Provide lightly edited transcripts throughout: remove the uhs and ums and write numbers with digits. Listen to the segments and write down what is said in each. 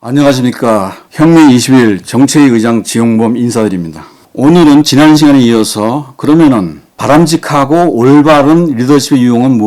안녕하십니까. 혁명 20일 정책위 의장 지용범 인사드립니다. 오늘은 지난 시간에 이어서 그러면은 바람직하고 올바른 리더십의 유형은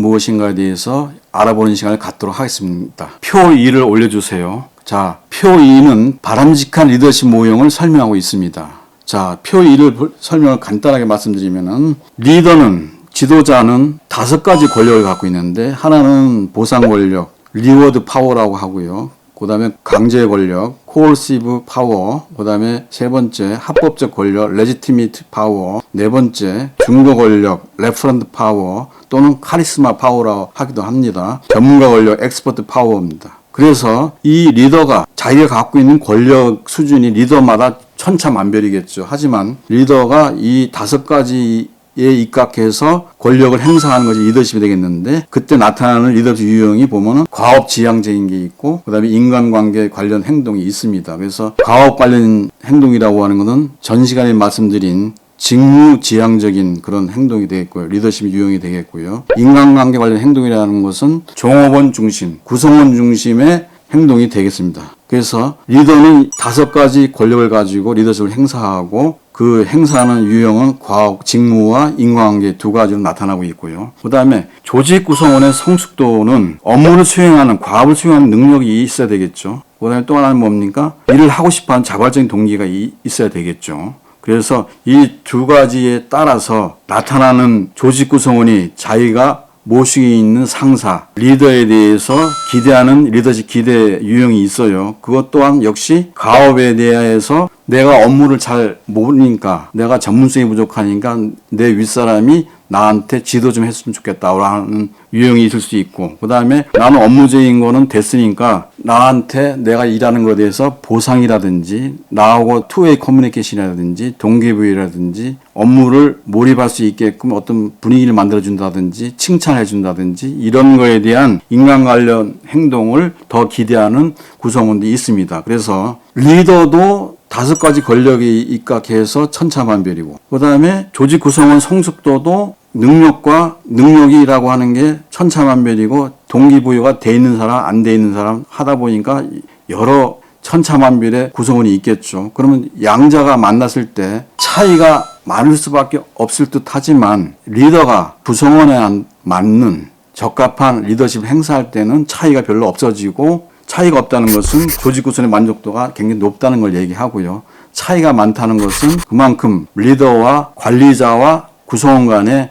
무엇인가에 대해서 알아보는 시간을 갖도록 하겠습니다. 표 2를 올려주세요. 자, 표 2는 바람직한 리더십 모형을 설명하고 있습니다. 자, 표 2를 설명을 간단하게 말씀드리면은 리더는 지도자는 5가지 권력을 갖고 있는데 하나는 보상 권력, 리워드 파워라고 하고요. 그 다음에 강제 권력, 코얼시브 파워, 그 다음에 세 번째 합법적 권력, 레지티미트 파워, 네 번째 중도 권력, 레퍼런트 파워 또는 카리스마 파워라고 하기도 합니다. 전문가 권력, 엑스퍼트 파워입니다. 그래서 이 리더가 자기가 갖고 있는 권력 수준이 리더마다 천차만별이겠죠. 하지만 리더가 이 5가지에 입각해서 권력을 행사하는 것이 리더십이 되겠는데, 그때 나타나는 리더십 유형이 보면은 과업지향적인 게 있고, 그 다음에 인간관계 관련 행동이 있습니다. 그래서 과업 관련 행동이라고 하는 것은 전 시간에 말씀드린 직무지향적인 그런 행동이 되겠고요. 리더십 유형이 되겠고요. 인간관계 관련 행동이라는 것은 종업원 중심, 구성원 중심의 행동이 되겠습니다. 그래서 리더는 5가지 권력을 가지고 리더십을 행사하고, 그 행사하는 유형은 과업, 직무와 인간관계 2가지로 나타나고 있고요. 그 다음에 조직 구성원의 성숙도는 업무를 수행하는, 과업을 수행하는 능력이 있어야 되겠죠. 그 다음에 또 하나는 뭡니까? 일을 하고 싶어하는 자발적인 동기가 있어야 되겠죠. 그래서 이 2가지에 따라서 나타나는 조직 구성원이 자기가 모시고 있는 상사, 리더에 대해서 기대하는 리더십 기대 유형이 있어요. 그것 또한 역시 가업에 대해서 내가 업무를 잘 모르니까, 내가 전문성이 부족하니까 내 윗사람이 나한테 지도 좀 했으면 좋겠다라는 유형이 있을 수 있고, 그 다음에 나는 업무적인 거는 됐으니까 나한테 내가 일하는 것에 대해서 보상이라든지 나하고 투웨이 커뮤니케이션이라든지 동기부여라든지 업무를 몰입할 수 있게끔 어떤 분위기를 만들어준다든지 칭찬해준다든지 이런 거에 대한 인간 관련 행동을 더 기대하는 구성원들이 있습니다. 그래서 리더도 5가지 권력이 입각해서 천차만별이고, 그 다음에 조직 구성원 성숙도도 능력이라고 하는 게 천차만별이고, 동기부여가 돼 있는 사람, 안 돼 있는 사람 하다 보니까 여러 천차만별의 구성원이 있겠죠. 그러면 양자가 만났을 때 차이가 많을 수밖에 없을 듯 하지만, 리더가 구성원에 맞는 적합한 리더십을 행사할 때는 차이가 별로 없어지고, 차이가 없다는 것은 조직 구성의 만족도가 굉장히 높다는 걸 얘기하고요. 차이가 많다는 것은 그만큼 리더와 관리자와 구성원 간의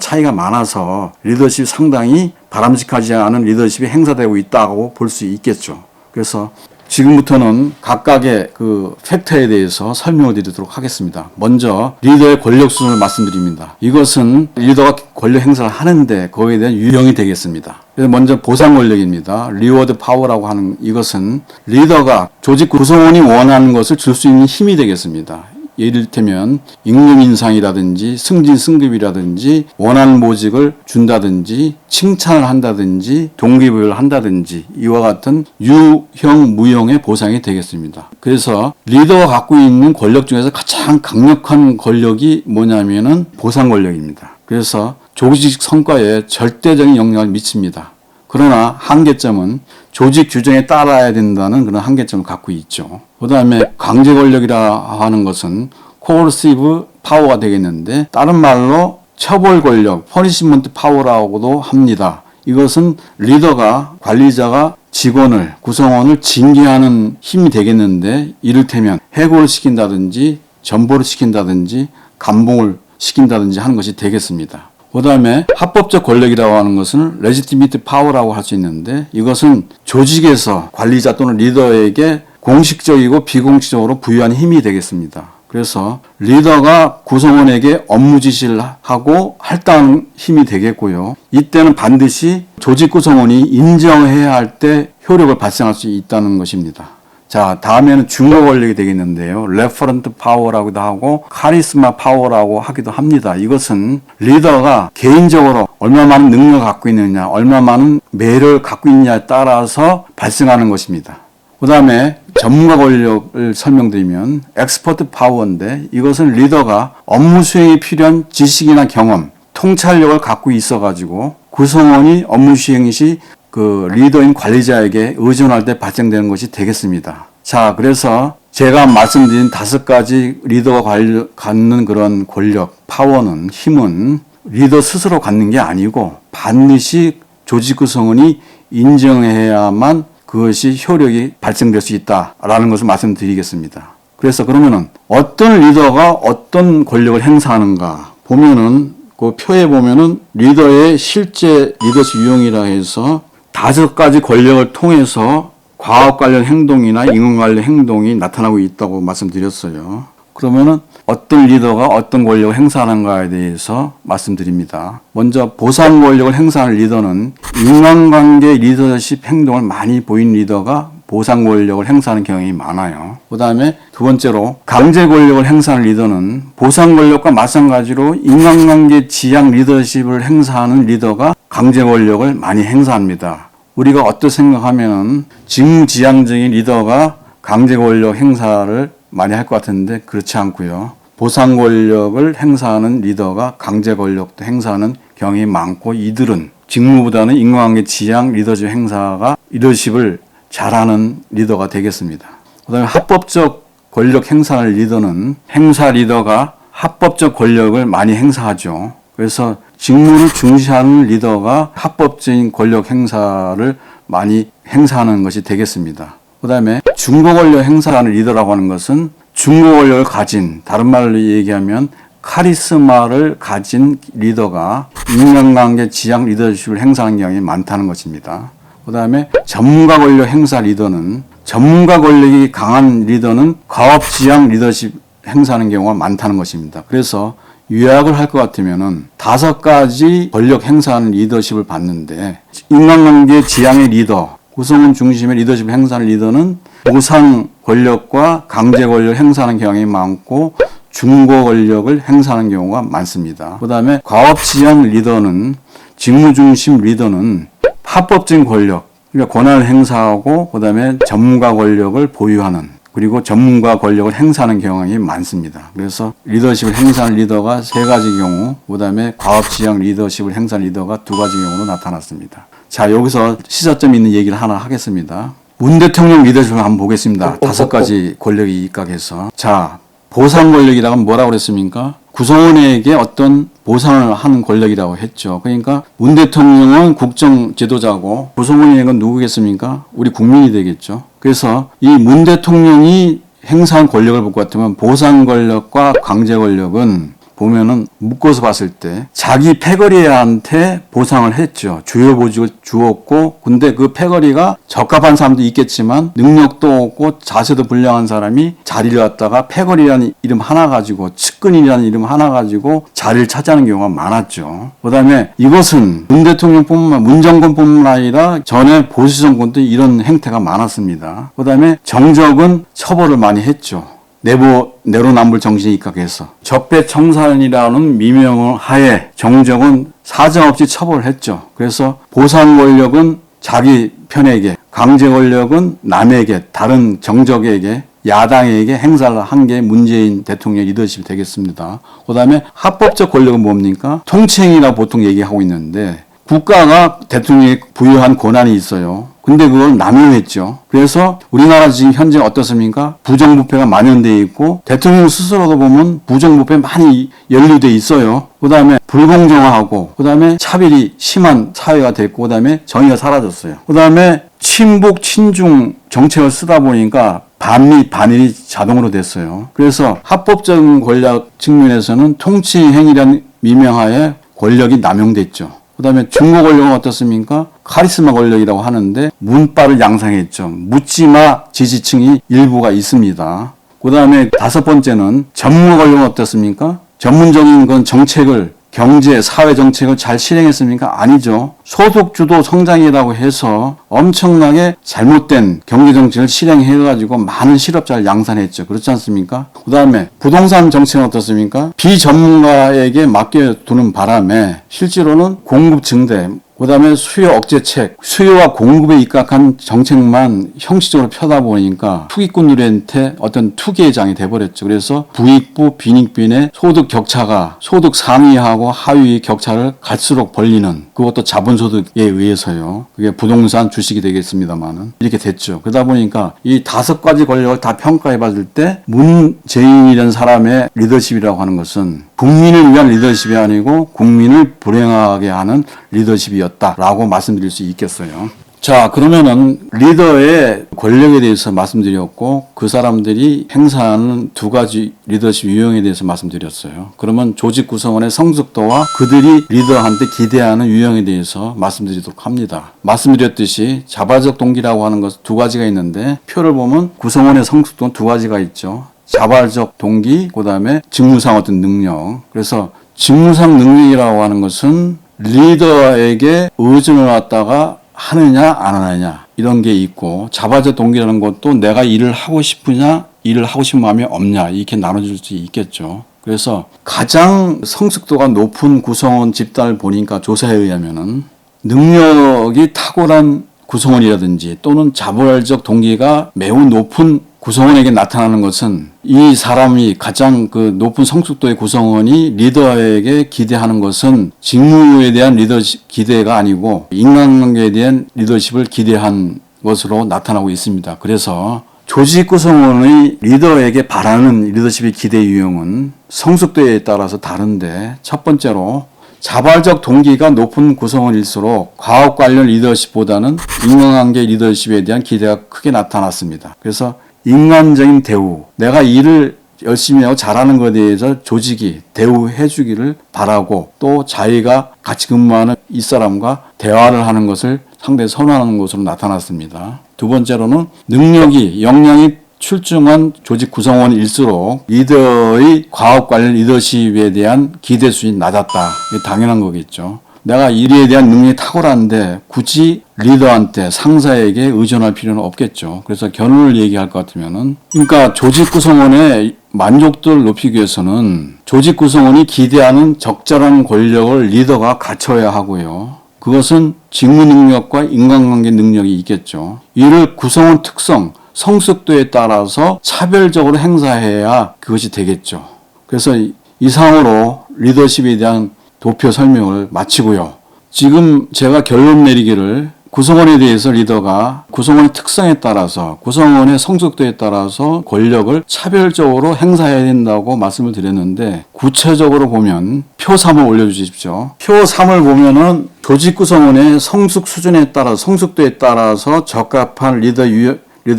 차이가 많아서 리더십이 상당히 바람직하지 않은 리더십이 행사되고 있다고 볼 수 있겠죠. 그래서 지금부터는 각각의 그 팩터에 대해서 설명을 드리도록 하겠습니다. 먼저 리더의 권력 수준을 말씀드립니다. 이것은 리더가 권력 행사를 하는데 거기에 대한 유형이 되겠습니다. 그래서 먼저 보상 권력입니다. 리워드 파워라고 하는 이것은 리더가 조직 구성원이 원하는 것을 줄 수 있는 힘이 되겠습니다. 이를테면 임금 인상이라든지 승진 승급이라든지 원하는 모직을 준다든지 칭찬을 한다든지 동기부여를 한다든지 이와 같은 유형 무형의 보상이 되겠습니다. 그래서 리더가 갖고 있는 권력 중에서 가장 강력한 권력이 뭐냐면은 보상 권력입니다. 그래서 조직 성과에 절대적인 영향을 미칩니다. 그러나 한계점은 조직 규정에 따라야 된다는 그런 한계점을 갖고 있죠. 그 다음에 강제 권력이라 하는 것은 코얼시브 파워가 되겠는데, 다른 말로 처벌 권력, 퍼니시먼트 파워라고도 합니다. 이것은 리더가, 관리자가 직원을, 구성원을 징계하는 힘이 되겠는데, 이를테면 해고를 시킨다든지 전보를 시킨다든지 감봉을 시킨다든지 하는 것이 되겠습니다. 그 다음에 합법적 권력이라고 하는 것은 레지티미트 파워라고 할 수 있는데, 이것은 조직에서 관리자 또는 리더에게 공식적이고 비공식적으로 부여한 힘이 되겠습니다. 그래서 리더가 구성원에게 업무 지시를 하고 할당하는 힘이 되겠고요. 이때는 반드시 조직 구성원이 인정해야 할 때 효력을 발생할 수 있다는 것입니다. 자, 다음에는 중거 권력이 되겠는데요. 레퍼런트 파워라고도 하고 카리스마 파워라고 하기도 합니다. 이것은 리더가 개인적으로 얼마 많은 능력을 갖고 있느냐, 얼마 많은 매력을 갖고 있느냐에 따라서 발생하는 것입니다. 그 다음에 전문가 권력을 설명드리면 엑스퍼트 파워인데, 이것은 리더가 업무 수행에 필요한 지식이나 경험, 통찰력을 갖고 있어가지고 구성원이 업무 수행 시 그 리더인 관리자에게 의존할 때 발생되는 것이 되겠습니다. 자, 그래서 제가 말씀드린 5가지 리더가 갖는 그런 권력, 파워는, 힘은 리더 스스로 갖는 게 아니고 반드시 조직 구성원이 인정해야만 그것이 효력이 발생될 수 있다라는 것을 말씀드리겠습니다. 그래서 그러면은 어떤 리더가 어떤 권력을 행사하는가 보면은 그 표에 보면은 리더의 실제 리더십 유형이라 해서 5가지 권력을 통해서 과업 관련 행동이나 인원 관련 행동이 나타나고 있다고 말씀드렸어요. 그러면은 어떤 리더가 어떤 권력을 행사하는가에 대해서 말씀드립니다. 먼저 보상 권력을 행사하는 리더는 인간관계 리더십 행동을 많이 보인 리더가 보상 권력을 행사하는 경향이 많아요. 그 다음에 두 번째로 강제 권력을 행사하는 리더는 보상 권력과 마찬가지로 인간관계 지향 리더십을 행사하는 리더가 강제 권력을 많이 행사합니다. 우리가 어떻게 생각하면은 직무지향적인 리더가 강제 권력 행사를 많이 할 것 같은데 그렇지 않고요. 보상 권력을 행사하는 리더가 강제 권력도 행사하는 경향이 많고 이들은 직무보다는 인간관계 지향 리더십 행사가 리더십을 잘하는 리더가 되겠습니다. 그 다음에 합법적 권력 행사할 리더는 행사 리더가 합법적 권력을 많이 행사하죠. 그래서 직무를 중시하는 리더가 합법적인 권력 행사를 많이 행사하는 것이 되겠습니다. 그 다음에 중고 권력 행사하는 리더라고 하는 것은 중고 권력을 가진, 다른 말로 얘기하면 카리스마를 가진 리더가 인간관계 지향 리더십을 행사하는 경향이 많다는 것입니다. 그 다음에 전문가 권력 행사 리더는 전문가 권력이 강한 리더는 과업 지향 리더십 행사하는 경우가 많다는 것입니다. 그래서 요약을 할 것 같으면은 5가지 권력 행사하는 리더십을 봤는데 인간관계 지향의 리더, 구성원 중심의 리더십 행사하는 리더는 보상 권력과 강제 권력을 행사하는 경향이 많고 중고 권력을 행사하는 경우가 많습니다. 그 다음에 과업 지향 리더는 직무 중심 리더는 합법적인 권력, 그러니까 권한을 행사하고 그 다음에 전문가 권력을 보유하는 그리고 전문가 권력을 행사하는 경향이 많습니다. 그래서 리더십을 행사하는 리더가 3가지 경우, 그 다음에 과업 지향 리더십을 행사하는 리더가 2가지 경우로 나타났습니다. 자, 여기서 시사점 있는 얘기를 하나 하겠습니다. 문 대통령 리더십을 한번 보겠습니다. 5가지 권력이 입각해서. 자, 보상 권력이라고 하면 뭐라고 그랬습니까? 구성원에게 어떤 보상을 하는 권력이라고 했죠. 그러니까 문 대통령은 국정 지도자고 구성원에게는 누구겠습니까? 우리 국민이 되겠죠. 그래서 이 문 대통령이 행사한 권력을 볼 것 같으면 보상 권력과 강제 권력은 보면은 묶어서 봤을 때 자기 패거리한테 보상을 했죠. 주요 보직을 주었고 근데 그 패거리가 적합한 사람도 있겠지만 능력도 없고 자세도 불량한 사람이 자리를 갖다가 패거리라는 이름 하나 가지고 측근이라는 이름 하나 가지고 자리를 차지하는 경우가 많았죠. 그 다음에 이것은 문 대통령뿐만 문 정권뿐만 아니라 전에 보수 정권도 이런 행태가 많았습니다. 그 다음에 정적은 처벌을 많이 했죠. 내로남불 정신에 입각해서 적폐청산이라는 미명을 하에 정적은 사정없이 처벌을 했죠. 그래서 보상 권력은 자기 편에게, 강제 권력은 남에게, 다른 정적에게, 야당에게 행사를 한 게 문재인 대통령 리더십이 되겠습니다. 그 다음에 합법적 권력은 뭡니까? 통치행위라고 보통 얘기하고 있는데 국가가 대통령이 부여한 권한이 있어요. 근데 그걸 남용했죠. 그래서 우리나라 지금 현재 어떻습니까? 부정부패가 만연되어 있고 대통령 스스로도 보면 부정부패 많이 연루되어 있어요. 그 다음에 불공정하고 그 다음에 차별이 심한 사회가 됐고 그 다음에 정의가 사라졌어요. 그 다음에 친북 친중 정책을 쓰다 보니까 반미 반일이 자동으로 됐어요. 그래서 합법적인 권력 측면에서는 통치행위라는 미명하에 권력이 남용됐죠. 그 다음에 중고 권력은 어떻습니까? 카리스마 권력이라고 하는데 문바를 양상했죠. 묻지마 지지층이 일부가 있습니다. 그 다음에 5번째는 전문가 권력은 어떻습니까? 전문적인 건 정책을 경제, 사회 정책을 잘 실행했습니까? 아니죠. 소득주도 성장이라고 해서 엄청나게 잘못된 경제 정책을 실행해가지고 많은 실업자를 양산했죠. 그렇지 않습니까? 그 다음에 부동산 정책은 어떻습니까? 비전문가에게 맡겨두는 바람에 실제로는 공급 증대, 그 다음에 수요 억제책, 수요와 공급에 입각한 정책만 형식적으로 펴다 보니까 투기꾼들한테 어떤 투기의 장이 돼버렸죠. 그래서 부익부, 빈익빈의 소득 격차가 소득 상위하고 하위 격차를 갈수록 벌리는, 그것도 자본소득에 의해서요. 그게 부동산, 주식이 되겠습니다만은 이렇게 됐죠. 그러다 보니까 이 5가지 권력을 다 평가해 봤을 때 문재인이라는 사람의 리더십이라고 하는 것은 국민을 위한 리더십이 아니고 국민을 불행하게 하는 리더십이었다라고 말씀드릴 수 있겠어요. 자, 그러면은 리더의 권력에 대해서 말씀드렸고 그 사람들이 행사하는 2가지 리더십 유형에 대해서 말씀드렸어요. 그러면 조직 구성원의 성숙도와 그들이 리더한테 기대하는 유형에 대해서 말씀드리도록 합니다. 말씀드렸듯이 자발적 동기라고 하는 것 2가지가 있는데 표를 보면 구성원의 성숙도는 2가지가 있죠. 자발적 동기, 그 다음에 직무상 어떤 능력. 그래서 직무상 능력이라고 하는 것은 리더에게 의존을 갖다가 하느냐 안 하느냐 이런 게 있고, 자발적 동기라는 것도 내가 일을 하고 싶으냐, 일을 하고 싶은 마음이 없냐, 이렇게 나눠질 수 있겠죠. 그래서 가장 성숙도가 높은 구성원 집단을 보니까 조사에 의하면은 능력이 탁월한 구성원이라든지 또는 자발적 동기가 매우 높은 구성원에게 나타나는 것은 이 사람이 가장 그 높은 성숙도의 구성원이 리더에게 기대하는 것은 직무에 대한 리더십 기대가 아니고 인간관계에 대한 리더십을 기대한 것으로 나타나고 있습니다. 그래서 조직 구성원의 리더에게 바라는 리더십의 기대 유형은 성숙도에 따라서 다른데, 첫 번째로 자발적 동기가 높은 구성원일수록 과업 관련 리더십보다는 인간관계 리더십에 대한 기대가 크게 나타났습니다. 그래서 인간적인 대우, 내가 일을 열심히 하고 잘하는 것에 대해서 조직이 대우해 주기를 바라고, 또 자기가 같이 근무하는 이 사람과 대화를 하는 것을 상당히 선호하는 것으로 나타났습니다. 2번째로는 능력이, 역량이 출중한 조직 구성원일수록 리더의 과업 관련 리더십에 대한 기대 수준이 낮았다. 이게 당연한 거겠죠. 내가 일에 대한 능력이 탁월한데 굳이 리더한테, 상사에게 의존할 필요는 없겠죠. 그래서 결론을 얘기할 것 같으면은, 그러니까 조직 구성원의 만족도를 높이기 위해서는 조직 구성원이 기대하는 적절한 권력을 리더가 갖춰야 하고요. 그것은 직무 능력과 인간관계 능력이 있겠죠. 이를 구성원 특성, 성숙도에 따라서 차별적으로 행사해야 그것이 되겠죠. 그래서 이상으로 리더십에 대한 도표 설명을 마치고요. 지금 제가 결론 내리기를, 구성원에 대해서 리더가 구성원의 특성에 따라서, 구성원의 성숙도에 따라서 권력을 차별적으로 행사해야 된다고 말씀을 드렸는데, 구체적으로 보면 표 3을 올려주십시오. 표 3을 보면은 조직 구성원의 성숙 수준에 따라, 성숙도에 따라서 적합한 리더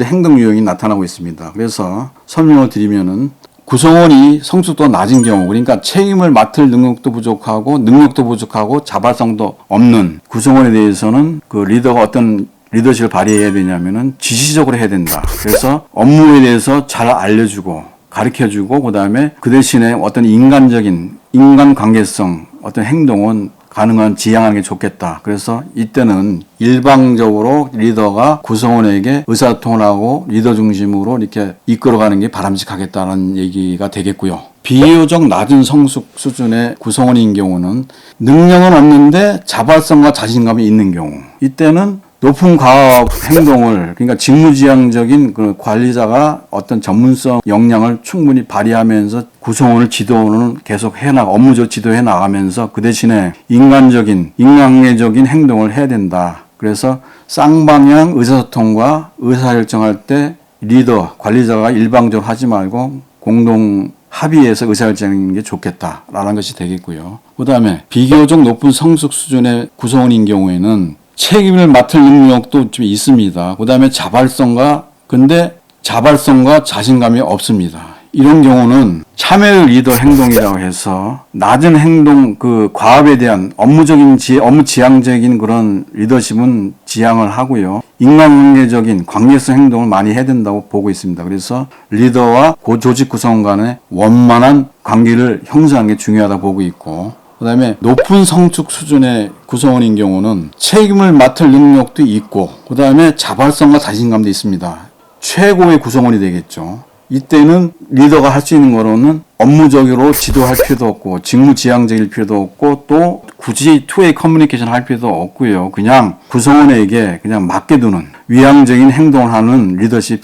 행동 유형이 나타나고 있습니다. 그래서 설명을 드리면은, 구성원이 성숙도가 낮은 경우, 그러니까 책임을 맡을 능력도 부족하고 자발성도 없는 구성원에 대해서는 그 리더가 어떤 리더십을 발휘해야 되냐면은 지시적으로 해야 된다. 그래서 업무에 대해서 잘 알려주고 가르쳐주고, 그 다음에 그 대신에 어떤 인간관계성 어떤 행동은 가능한 지향하는 게 좋겠다. 그래서 이때는 일방적으로 리더가 구성원에게 의사소통을 하고 리더 중심으로 이렇게 이끌어가는 게 바람직하겠다는 얘기가 되겠고요. 비교적 낮은 성숙 수준의 구성원인 경우는 능력은 없는데 자발성과 자신감이 있는 경우, 이때는 높은 과업 행동을, 그러니까 직무지향적인 그 관리자가 어떤 전문성 역량을 충분히 발휘하면서 구성원을 지도는 계속 업무적 지도해 나가면서 그 대신에 인간계적인 행동을 해야 된다. 그래서 쌍방향 의사소통과 의사결정할 때 리더, 관리자가 일방적으로 하지 말고 공동 합의해서 의사결정하는 게 좋겠다라는 것이 되겠고요. 그 다음에 비교적 높은 성숙 수준의 구성원인 경우에는 책임을 맡을 능력도 좀 있습니다. 그 다음에 자발성과 자신감이 없습니다. 이런 경우는 참여 리더 행동이라고 해서 낮은 행동, 그 과업에 대한 업무 지향적인 그런 리더십은 지향을 하고요. 인간관계적인 관계성 행동을 많이 해야 된다고 보고 있습니다. 그래서 리더와 조직 구성원 간의 원만한 관계를 형성하는 게 중요하다고 보고 있고, 그 다음에 높은 성숙 수준의 구성원인 경우는 책임을 맡을 능력도 있고, 그 다음에 자발성과 자신감도 있습니다. 최고의 구성원이 되겠죠. 이때는 리더가 할 수 있는 거로는 업무적으로 지도할 필요도 없고 직무지향적일 필요도 없고 또 굳이 투웨이 커뮤니케이션 할 필요도 없고요. 그냥 구성원에게 그냥 맡겨두는 위항적인 행동을 하는 리더십이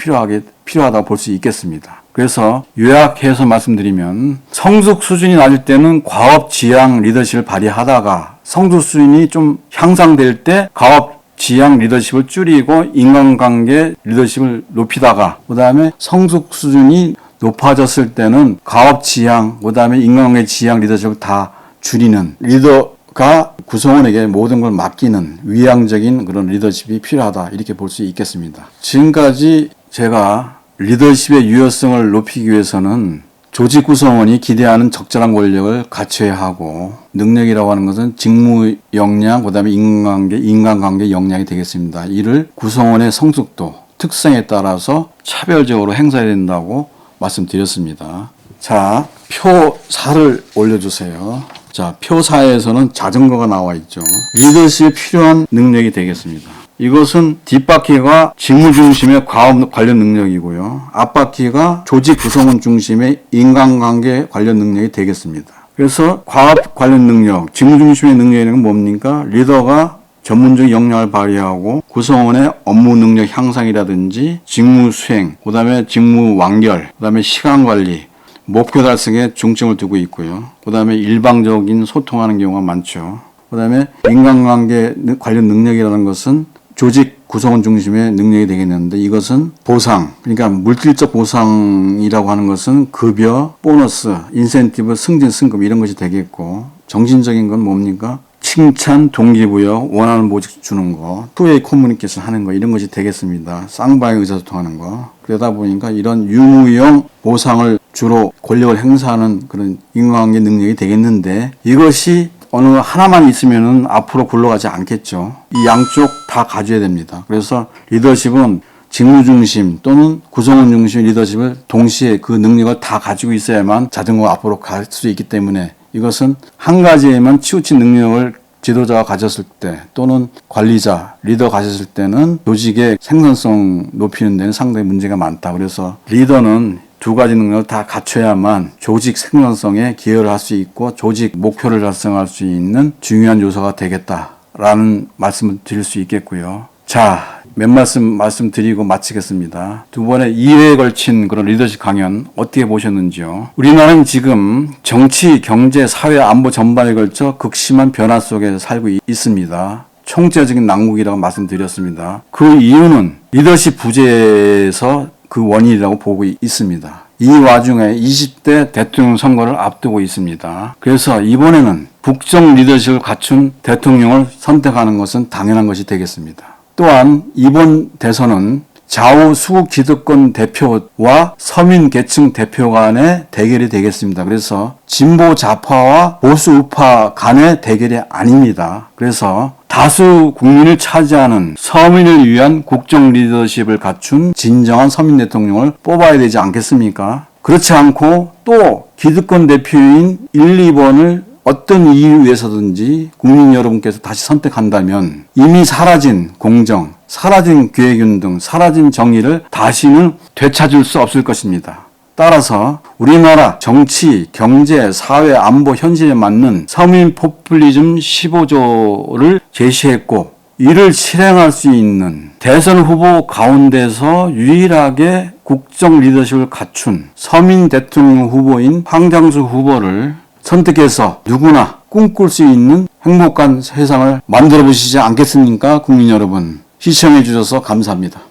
필요하다고 볼 수 있겠습니다. 그래서 요약해서 말씀드리면 성숙 수준이 낮을 때는 과업 지향 리더십을 발휘하다가 성숙 수준이 좀 향상될 때 과업 지향 리더십을 줄이고 인간관계 리더십을 높이다가 그 다음에 성숙 수준이 높아졌을 때는 과업 지향 그 다음에 인간관계 지향 리더십을 다 줄이는 리더가 구성원에게 모든 걸 맡기는 위항적인 그런 리더십이 필요하다 이렇게 볼 수 있겠습니다. 지금까지 제가 리더십의 유효성을 높이기 위해서는 조직 구성원이 기대하는 적절한 권력을 갖춰야 하고 능력이라고 하는 것은 직무 역량, 그 다음에 인간관계 역량이 되겠습니다. 이를 구성원의 성숙도, 특성에 따라서 차별적으로 행사해야 된다고 말씀드렸습니다. 자, 표 4를 올려주세요. 자, 표 4에서는 자전거가 나와 있죠. 리더십에 필요한 능력이 되겠습니다. 이것은 뒷바퀴가 직무 중심의 과업 관련 능력이고요. 앞바퀴가 조직 구성원 중심의 인간관계 관련 능력이 되겠습니다. 그래서 과업 관련 능력, 직무 중심의 능력이라는 건 뭡니까? 리더가 전문적 역량을 발휘하고 구성원의 업무 능력 향상이라든지 직무 수행, 그 다음에 직무 완결, 그 다음에 시간 관리, 목표 달성에 중점을 두고 있고요. 그 다음에 일방적인 소통하는 경우가 많죠. 그 다음에 인간관계 관련 능력이라는 것은 조직 구성원 중심의 능력이 되겠는데 이것은 보상, 그러니까 물질적 보상이라고 하는 것은 급여, 보너스, 인센티브, 승진, 승급 이런 것이 되겠고 정신적인 건 뭡니까? 칭찬, 동기부여, 원하는 모직 주는 거, 투웨이 커뮤니케이션 하는 거 이런 것이 되겠습니다. 쌍방의 의사소통하는 거. 그러다 보니까 이런 유무형 보상을 주로 권력을 행사하는 그런 인간관계 능력이 되겠는데 이것이 어느 하나만 있으면은 앞으로 굴러가지 않겠죠. 이 양쪽 다 가져야 됩니다. 그래서 리더십은 직무 중심 또는 구성원 중심 리더십을 동시에 그 능력을 다 가지고 있어야만 자전거가 앞으로 갈 수 있기 때문에 이것은 한 가지에만 치우친 능력을 지도자가 가졌을 때 또는 관리자, 리더 가졌을 때는 조직의 생산성 높이는 데는 상당히 문제가 많다. 그래서 리더는 두 가지 능력을 다 갖춰야만 조직 생산성에 기여를 할 수 있고 조직 목표를 달성할 수 있는 중요한 요소가 되겠다라는 말씀을 드릴 수 있겠고요. 자, 몇 말씀드리고 마치겠습니다. 두 번의 2회에 걸친 그런 리더십 강연 어떻게 보셨는지요? 우리나라는 지금 정치, 경제, 사회, 안보 전반에 걸쳐 극심한 변화 속에 살고 있습니다. 총체적인 난국이라고 말씀드렸습니다. 그 이유는 리더십 부재에서 그 원인이라고 보고 있습니다. 이 와중에 20대 대통령 선거를 앞두고 있습니다. 그래서 이번에는 국정 리더십을 갖춘 대통령을 선택하는 것은 당연한 것이 되겠습니다. 또한 이번 대선은 좌우 수국 기득권 대표와 서민 계층 대표 간의 대결이 되겠습니다. 그래서 진보 좌파와 보수 우파 간의 대결이 아닙니다. 그래서 다수 국민을 차지하는 서민을 위한 국정 리더십을 갖춘 진정한 서민 대통령을 뽑아야 되지 않겠습니까? 그렇지 않고 또 기득권 대표인 1, 2번을 어떤 이유 위해서든지 국민 여러분께서 다시 선택한다면 이미 사라진 공정, 사라진 기회균등, 사라진 정의를 다시는 되찾을 수 없을 것입니다. 따라서 우리나라 정치, 경제, 사회, 안보 현실에 맞는 서민 포퓰리즘 15조를 제시했고 이를 실행할 수 있는 대선 후보 가운데서 유일하게 국정 리더십을 갖춘 서민 대통령 후보인 황장수 후보를 선택해서 누구나 꿈꿀 수 있는 행복한 세상을 만들어 보시지 않겠습니까? 국민 여러분, 시청해 주셔서 감사합니다.